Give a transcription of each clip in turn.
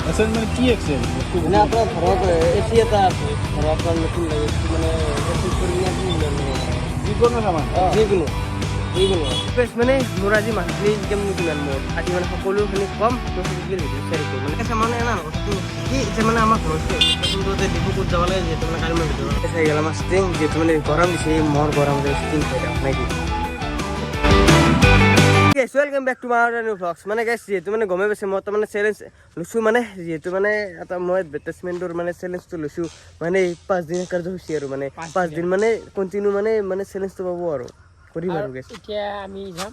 Excel মানে কি Excel? মানে আপনাৰ ধৰক এচি এটা আছে, ধৰক আপনাৰ নতুন লাগে মানে ঠিক কৰি কিনে আপুনি লৈ ল'ব পাৰে। যিকোনো সামান যিকোনো মানে মোৰ আজি মান্থলি ইনকামনো কিমান মোৰ আজি মানে সকলোখিনি কম তো সেইটোকে ভিডিঅ' শ্বেয়াৰ কৰোঁ মানে মানে এনা কথাটো কি যে মানে আমাৰ ঘৰতে ডিপু ক'ত যাব লাগে যিহেতু মানে কালি মই ভিডিঅ' চাই গ'ল আমাৰ ষ্টিং যিহেতু মানে গৰম দিছে মোৰ গৰম যে ষ্টিং খাই দিয়ক নাকি welcome back to my new vlogs মানে গাইছ যিহেতু মানে গমে পাইছে মই তাৰমানে চেলেঞ্জ লৈছোঁ মানে যিহেতু মানে এটা মই এডভাৰটাইজমেণ্টৰ মানে চেলেঞ্জটো লৈছোঁ মানে 5 দিন কাৰ্যসূচী আৰু মানে 5 দিন মানে কণ্টিনিউ মানে চেলেঞ্জটো পাব আৰু কৰিম আৰু গাইছ এতিয়া আমি যাম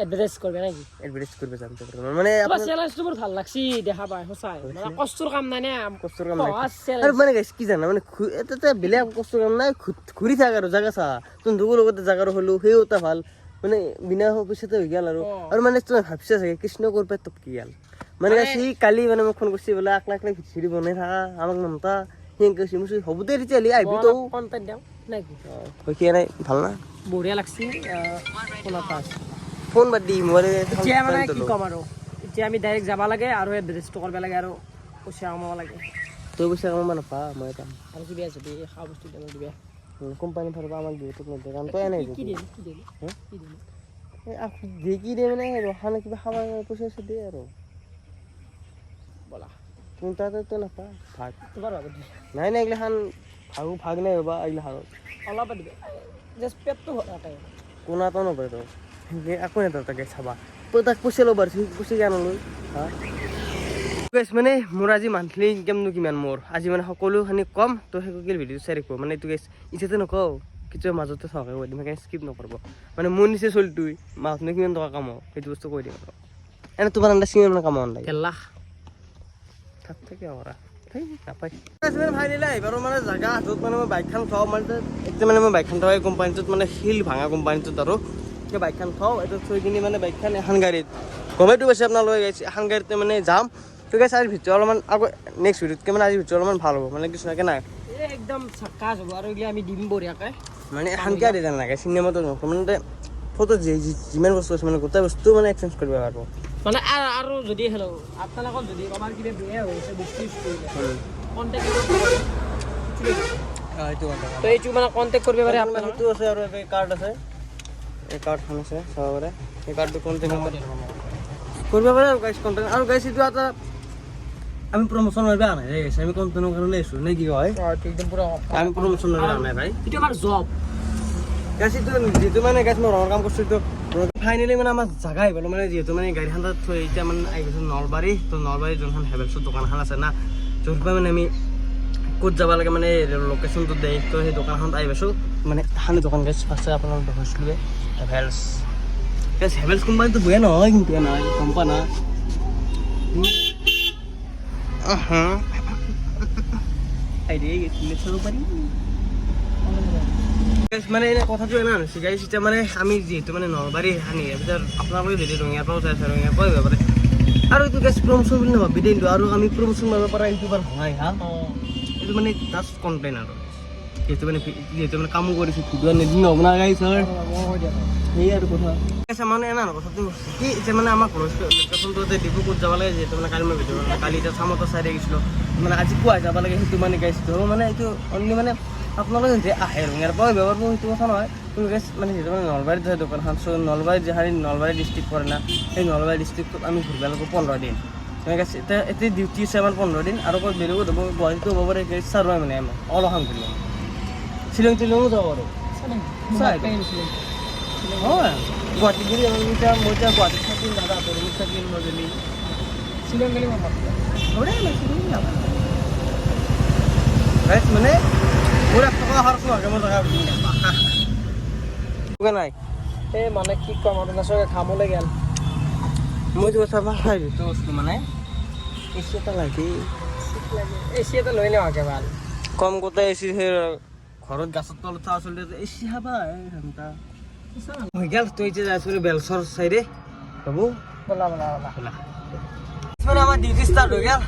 এডভাৰটাইজ কৰিব নাকি এডভাৰটাইজ কৰিব যাম তো মানে আপোনাৰ চেলেঞ্জটো মোৰ ভাল লাগছি দেখা পাই সঁচাই মানে কষ্টৰ কাম নাই না কষ্টৰ কাম নাই আৰু মানে গাইছ কি জানা মানে এটা বেলেগ কষ্টৰ কাম নাই ঘূৰি থাক আৰু জাগা চা তোৰ লগতে জাগাৰো হ'লো সেইও এটা ভাল মানে বিনা পইচাতে হৈ গেল আৰু মানে তুমি ভাবছা চাগে কৃষ্ণ কৰপে তোক কি গেল মানে সি কালি মানে মোক ফোন কৰিছে বোলে আকলা ভিডিঅ' বনাই থাকা আমাক নমতা সেনেকৈ কৈছে মই হ'ব দে তেতিয়াহ'লে আহিবি তই কণ্টেণ্ট দিওঁ নাকি কি নাই ভাল না বঢ়িয়া লাগছি শুনা পাছ ফোন বাদ দি মোবাইল এতিয়া মানে কি ক'ম আৰু এতিয়া আমি ডাইৰেক্ট যাব লাগে আৰু এডভাৰটাইজটো কৰিব লাগে আৰু পইচা কমাব লাগে তই পইচা কমাব নাপা মই পাম আৰু কিবা যদি খোৱা বস্তু দিব দিবা কোম্পানী ফালৰ আমাৰ যিহেতু নিদিয়ে কাৰণ তই নাই কি দিম কি দিম কি দিম দিয়ে কি দিয়ে মানে ৰখানে কিবা খাব পইচা চইচা দিয়ে আৰু ব'লা তুমি তাতে নাপা ভাগ তোমাৰ ভাগত দি নাই এইগিলাখান ভাগ নাই ৰ'বা এইগিলাখানত অলপ দিবা জাষ্ট পেটটো ভৰাকৈ কোনো এটা নপৰে তই একো নাই তই তাকে চাবা তই তাক পইচা ল'ব পাৰিছ পইচা কিয় নলয় হা মানে মোৰ আজি মান্থলি ইনকামনো কিমান মোৰ আজি মানে সকলোখিনি কম তো সেইটোকে ভিডিঅ' শ্বেয়াৰ কৰোঁ মানে এইটো গেছ ইচ্ছাতে নকওঁ কেতিয়াবা মাজতে চৰকাৰে কৈ দিম সেইকাৰণে স্কিপ নকৰিব মানে মোৰ নিচে চলি তুই মাহত কিমান টকা কামাও সেইটো বস্তু কৈ দিম আৰু এনে তোমাৰ আন্দাজ কিমান কামাও নাই 1 লাখ থাকে কৰা নাপায় ফাইনেলি আহিবাৰ মানে জাগা য'ত মানে মই বাইকখন থওঁ মানে এতিয়া মানে মই বাইকখন থওঁ এই কোম্পানীটোত মানে শিল ভাঙা কোম্পানীটোত আৰু সেই বাইকখন থওঁ এইটো থৈ কিনি মানে বাইকখন এখন গাড়ীত গমেইটো পাইছে আপোনালোকে গাইছে এখন গাড়ীতে মানে যাম তো গাইছে আজিৰ ভিতৰত অলপমান আকৌ নেক্সট ভিডিঅ'তকৈ মানে আজিৰ ভিতৰত অলপমান ভাল হ'ব মানে কিছুমানকৈ নাই একদম চাক্কাজ হ'ব আৰু এইগিলা আমি দিম বঢ়িয়াকৈ মানে এখনকৈ আদি নালাগে চিনেমাটো নকওঁ মানে ফটো যিমান বস্তু আছে মানে গোটেই বস্তু মানে এক্সচেঞ্জ কৰিব পাৰিব মানে আৰু যদি হেল্ল' আপোনালোকৰ যদি আমাৰ কিবা বেয়া হৈ আছে বস্তু ইউজ কৰিলে কণ্টেক্ট তো এইটো মানে কণ্টেক্ট কৰিব পাৰে আপোনাৰ সেইটো আছে আৰু এই কাৰ্ড আছে এই কাৰ্ডখন আছে চাব পাৰে এই কাৰ্ডটো কণ্টেক্ট কৰিব পাৰে আৰু গাইছ কণ্টেক্ট আৰু গাইছ এইটো এটা আমি প্ৰমোশ্যন মাৰিব আনে গাইছ আমি কণ্টেণ্টৰ কাৰণে আহিছোঁ নে কি হয় একদম পুৰা আমি প্ৰমোশ্যন মাৰিব আনে ভাই এইটো আমাৰ জব গাইছ এইটো যিহেতু মানে গাইছ মই ৰঙৰ কাম কৰিছোঁ এইটো ফাইনেলি মানে আমাৰ জাগা আহিব মানে যিহেতু মানে গাড়ীখন তাত থৈ এতিয়া মানে আহি গৈছোঁ নলবাৰী তো নলবাৰী যোনখন হেভেলছৰ দোকানখন আছে না য'ৰ পৰা মানে আমি ক'ত যাব লাগে মানে লোকেশ্যনটো দিয়ে তো সেই দোকানখনত আহি পাইছোঁ মানে এখন দোকান গাইছ ফাৰ্ষ্টে আপোনালোক দেখাইছিলোঁ হেভেলছ গাইছ হেভেলছ কোম্পানীটো বেয়া নহয় কিন্তু নহয় গম পোৱা না মানে এনে কথাটো এনে হৈছে গাইছ এতিয়া মানে আমি যিহেতু মানে নলবাৰী সানি আপোনালোকে যদি ৰঙিয়াৰ পৰাও চাই আছে ৰঙিয়াৰ পৰাও আহিব পাৰে আৰু এইটো গাইছ প্ৰমোশ্যন বুলি নাভাবি দিওঁ আৰু আমি প্ৰমোশ্যন মাৰিব পৰা এইটো বাৰু হয় হা এইটো মানে জাষ্ট কণ্টেণ্ট আৰু যিহেতু মানে কামো কৰিছোঁ ভিডিঅ' নিদিন নহ'ব না গাইছ সেই আৰু কথা মানে এনা কথাটো কি এতিয়া মানে আমাৰ ঘৰৰ লোকেশ্যনটো ডিপু ক'ত যাব লাগে যিহেতু মানে কালি মই ভিডিঅ' কালি এতিয়া চামতো চাই দেখিছিলোঁ মানে আজি পুৱাই যাব লাগে সেইটো মানে গাইছিলোঁ মানে এইটো অনলি মানে আপোনালোকে যদি আহে ৰঙিয়াৰ পৰা ব্যৱহাৰ কৰোঁ সেইটো কথা নহয় কিন্তু গাইছ মানে যিহেতু মানে নলবাৰীত হয় দোকানখন চ' নলবাৰীত যিহাৰি নলবাৰী ডিষ্ট্ৰিক্ট পৰে না সেই নলবাৰী ডিষ্ট্ৰিক্টত আমি ঘূৰিব লাগিব 15 দিন গাইছ এতিয়া ডিউটি আছে আমাৰ 15 দিন আৰু ক'ত বেলেগত হ'ব গুৱাহাটীতো হ'ব পাৰে ইচ্ছা নহয় মানে আমাৰ অলপমান ঘূৰিব শ্বিলং তিলঙো যাব পাৰোঁ হয় গুৱাহাটী ঘূৰি মই এতিয়া গুৱাহাটীত থাকিম দাদা তৰমুজ থাকিম নজলি শ্বিলং গেলি মই গাইছ মানে মোৰ 1 টকা খৰচ নহয় মই জেগা নাই এই মানে কি ক'ম আপোনালোকে খাবলৈ গ'ল মইতো চাব সেইটো বস্তু মানে এচি এটা লাগে এচি এটা লৈ লওঁ একেবাৰে কম গোটেই এচি সেই ঘৰত গাছৰ তলত থকা চলি এচি খাবা ঘণ্টা হৈ গ'ল তই এতিয়া যাইছোঁ বেলচৰ চাইডে বাবু ব'লা মানে আমাৰ ডিউটি ষ্টাৰ্ট হৈ গ'ল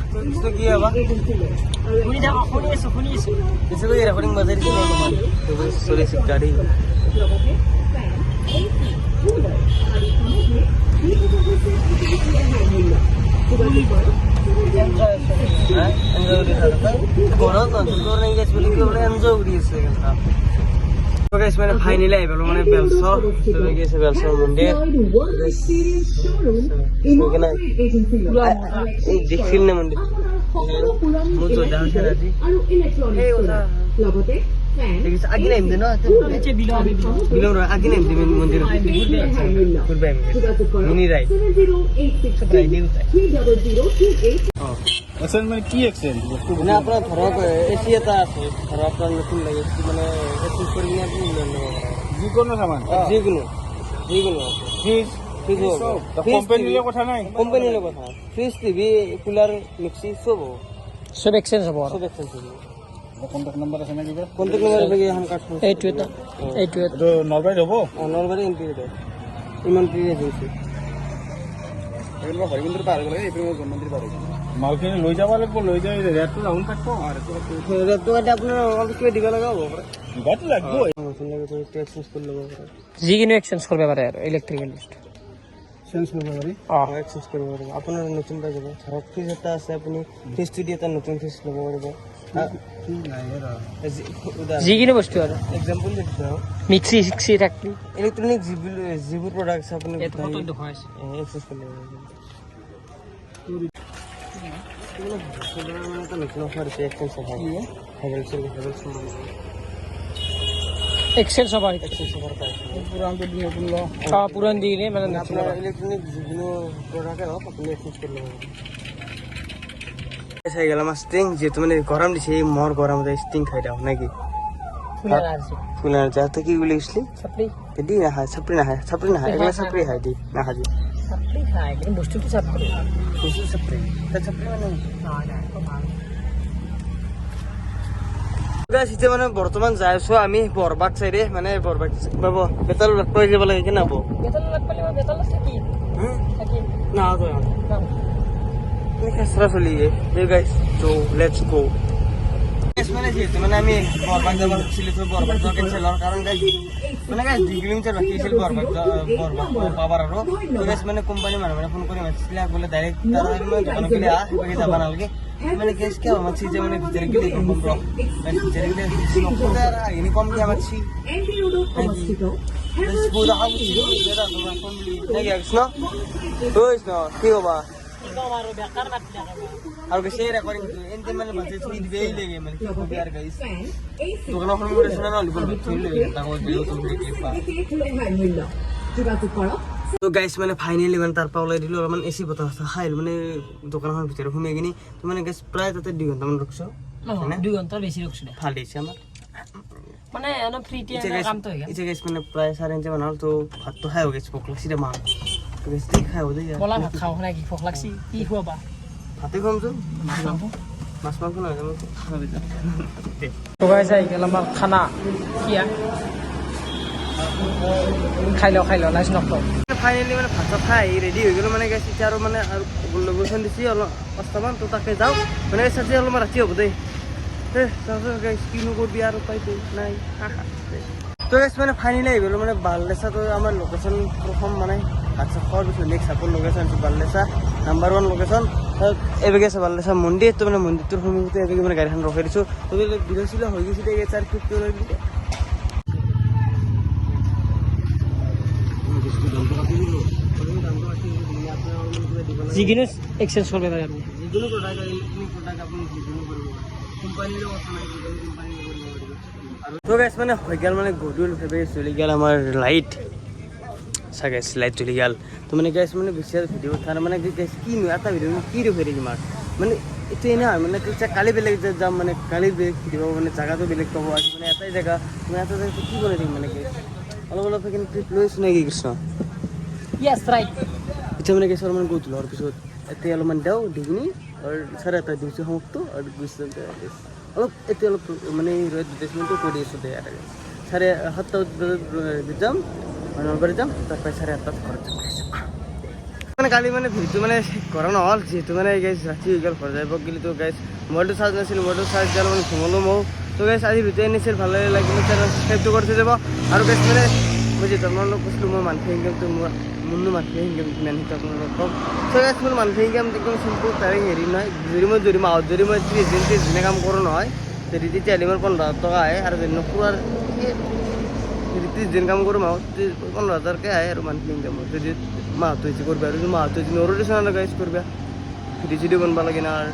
তো কি হ'ব শুনি আছোঁ পিছলৈ ৰেকৰ্ডিং বাজাই দিছোঁ অলপমান চলিছে গাড়ী ঘৰত নতুন নাই গেছ বুলি কি এনজয় কৰি আছে guys মানে ফাইনালি আইবলো মানে বেলছো তো গেছে বেলছো মন্দিৰ কেনে এই দেখিল না মন্দিৰ মোৰ তো যাও আছে আজি এই ওলা লগতে দেখিছ আগে নাইম দে ন নিচে বিলো আগে নাইম দে মন্দিৰ গুডবাই মিনি ৰাই সবাই দিউ এক্সেল মানে কি এক্সেল মানে আপোনাৰ ধৰক এচি এটা আছে ধৰক আপোনাৰ নতুন লাগে মানে এচি কৰি কিনে আপুনি লৈ ল'ব যিকোনো সামান যিকোনো ফ্ৰিজ ফ্ৰিজ কোম্পানীৰ কথা নাই কোম্পানীৰ কথা ফ্ৰিজ টিভি কুলাৰ মিক্সি চব হ'ব সব এক্সচেঞ্জ হ'ব চব এক্সচেঞ্জ হ'ব কন্টাক্ট নাম্বাৰ আছে নেকি কন্টেক্ট নম্বৰ লাগে এখন কাৰ্ড এইটো এইটো নলবাৰীত হ'ব নলবাৰী এমপি ৰোড ইমান পি এজেঞ্চি এইবিলাক ভৰিবন্দ্ৰ পাৰ গ'লে এইপিনে জন্মন্দিৰ পাৰ গ'লে মালখিনি লৈ যাব লাগিব লৈ যাই ৰেটটো ডাউন থাকিব ৰেটটো আপোনাৰ অলপ কিবা দিব লগা হ'ব পাৰে দিবাটো লাগিব নতুন লাগে তো এক্সচেঞ্জ কৰি ল'ব পাৰে যিকোনো এক্সচেঞ্জ কৰিব পাৰে আৰু ইলেক্ট্ৰিকেল বস্তু চেঞ্জ কৰিব পাৰি এক্সচেঞ্জ কৰিব পাৰিব আপোনাৰ নতুন পাই যাব ধৰক ফ্ৰিজ এটা আছে আপুনি ফ্ৰিজটো দি এটা নতুন ফ্ৰিজ ল'ব পাৰিব যিকোনো বস্তু আৰু এক্সাম্পল দিছোঁ মিক্সি চিক্সি থাকলি ইলেক্ট্ৰনিক যিবোৰ প্ৰডাক্ট আছে আপুনি এইটো ফটো দেখাইছে এক্সেছ কৰি ল'ব এটা নতুন অফাৰ আছে এক্সচেঞ্জ অফাৰ এক্সচেঞ্জ হ'ব এক্সচেঞ্জ অফাৰ পাইছে পুৰাণটো দি নতুন ল পুৰান দি কিনে মানে আপোনাৰ ইলেক্ট্ৰনিক যিকোনো প্ৰডাক্টে হওক আপুনি এক্সচেঞ্জ কৰি ল'ব চাই গেল আমার স্টিং যেহেতু মানে গরম দিছে এই মর গরম স্টিং খাই দাও নাকি ফুলার যাতে কি বলে ইসলি সাপড়ি দি না হয় সাপড়ি না হয় এগুলো সাপড়ি হয় দি না হাজি সাপড়ি খায় কিন্তু বস্তু কি সাপড়ি কিছু সাপড়ি তা সাপড়ি মানে গাইস ইতে মানে বর্তমান যাইছো আমি বরবাদ চাইরে মানে বরবাদ বাবু বেতাল রাখতে যাব লাগে কেন আবো বেতাল লাগলে বেতাল থাকি থাকি না তো Kesra চলি এই গাইস তো লেটস গো গাইস মানে যেহেতু মানে আমি বরবাদ যাবার ছিল তো বরবাদ যাওয়া ক্যান্সেল হওয়ার কারণ গাইস মানে গাইস 2 কিলোমিটার বাকি ছিল বরবাদ বাবার আরো তো গাইস মানে কোম্পানি মানে ফোন করে মেসেজ বলে ডাইরেক্ট তাড়াতাড়ি মানে দোকানে গেলে আগে যাবা না লাগে মানে গাইস কি আমার চীজ মানে ভিতরে গেলে কম ব্রো মানে ভিতরে গেলে লোকদের ইনি কম কি আমার চি গাইস পুরো হাউস ছিল যেটা তোমরা ফোন নাকি একশো ওই না কি হবে আর কে শেয়ার করেন এনতে মানে বাজে স্পিড বেই লাগে মানে কি হবে আর গাইস তো কোন ফোন করে শোনা না লিবল ঠিক লাগে তাও ভিডিও তো ক্লিপ পা তো গাইস মানে ফাইনালি মানে তার পাওলাই দিল মানে এসি বতা খাইল মানে দোকানখনৰ ভিতরে ঘুমিয়ে গিনি তো মানে গাইস প্রায় তাতে 2 ঘন্টা মান রকছো না 2 ঘন্টা বেশি রকছ না ভাল দিছে আমার মানে এনে ফ্রি টাইম কাম তো হইগা ইছে গাইস মানে প্রায় 5:30 বানাল তো ভাত তো খাই হয়ে গেছে ভোক লাগছে রে মা তো গাইস খাই হয়ে যায় বলা ভাত খাও নাকি ভোক লাগছি কি খুয়াবা ভাতে খাম তো মাছ মাংস না খাবে যা তো গাইস আই গেল আমার খানা কিয়া খাই লো লাইছ নকটো ফাইনালি মানে ভাত খাই রেডি হয়ে গেল মানে গেছি আর মানে লোকেশন দিছি অলপ পাঁচটামান তো তাকে যাও মানে সাথে অলপ রাতি হব দেই গাইস কিনো করবি আর উপায় তো নাই তো গাইস মানে ফাইনালি হয়ে গেল মানে বাল্লেসা তো আমার লোকেশন প্রথম মানে আচ্ছা খাওয়ার পিছনে নেক্সট আপন লোকেশন আছে বাল্লেসা নাম্বার 1 লোকেশন এবে গেছে বাল্লেসা মন্দির তো মানে মন্দিরটোর সন্মুখতে এবে মানে গাড়িখন রখাই দিছো তো ভিডিও ছিল হয়ে গেছে এই 4 ক্লিক করে দিতে যিকোনো এক্সচেঞ্জ করবে পারে আপনি যিকোনো প্রোডাক্ট ইলেকট্রনিক প্রোডাক্ট আপনি যিকোনো করবে কোম্পানির কথা নাই কোম্পানি তো গাইস মানে হয়ে গেল মানে গডুল ভেবে চলে গেল আমার লাইট সাগেস লাইট চলে গেল তো মানে গাইস মানে বেশি ভিডিও থানা মানে গাইস কি নয় এটা ভিডিও কি রে ফেরি মার মানে এটাই না মানে কালি বেলেগ যাম মানে কালি দিব মানে জায়গা তো বেলেগ পাবো আছে মানে এটাই জায়গা মানে এটা জায়গা কি করে দিম মানে অলপ কিন্তু ট্রিপ লৈছো নাকি কৃষ্ণ ইয়েস রাইট এটা মানে গেছে অলপমান গৈ তোলাৰ পিছত এতিয়া অলপমান দেও ডিগুনি আৰু 7:30 দিছে সমাপ্ত আৰু গুছি অলপ এতিয়া অলপ মানে ৰ'দ ডিটেচমেণ্টটো কৰি আছোঁ দে আৰু 7:30 যাম নলবাৰী যাম তাৰপৰা 8:30 ঘৰত যাম মানে কালি মানে ভিডিঅ'টো মানে কৰা নহ'ল যিহেতু মানে গাইছ ৰাতি হৈ গ'ল ঘৰ যাব গ'লে তো গাইছ মোবাইলটো চাৰ্জ নাছিল মোবাইলটো চাৰ্জ দিয়াৰ মানে ঘুমলো ময়ো তো গাইছ আজি ভিডিঅ' আনিছিল ভালে লাগিলে চেনেল ছাবস্ক্ৰাইবটো কৰি থৈ যাব আৰু গাইছ মানে মই যিহেতু আপোনালোকক কৈছিলোঁ মই মান্থলি ইনকামটো মোৰনো মান্থলি ইনকাম কিমান সেইটো আপোনালোকক ক'ম চ' গাইছ মোৰ মান্থলি ইনকাম একদম চিম্পুল তাৰে হেৰি নহয় যদি মাহত যদি মই 30 দিনে কাম কৰোঁ নহয় যদি তেতিয়াহ'লে মোৰ 15,000 টকা আহে আৰু যদি নকৰোঁ আৰু যদি 30 দিন কাম কৰোঁ মাহত 15,000কে আহে আৰু মান্থলি ইনকামত যদি মাহটো হৈছে কৰিবা আৰু যদি মাহটো যদি নৰো দিছে গাইছ কৰিবা ভিডিঅ' চিডিঅ' বনাব লাগে না আৰু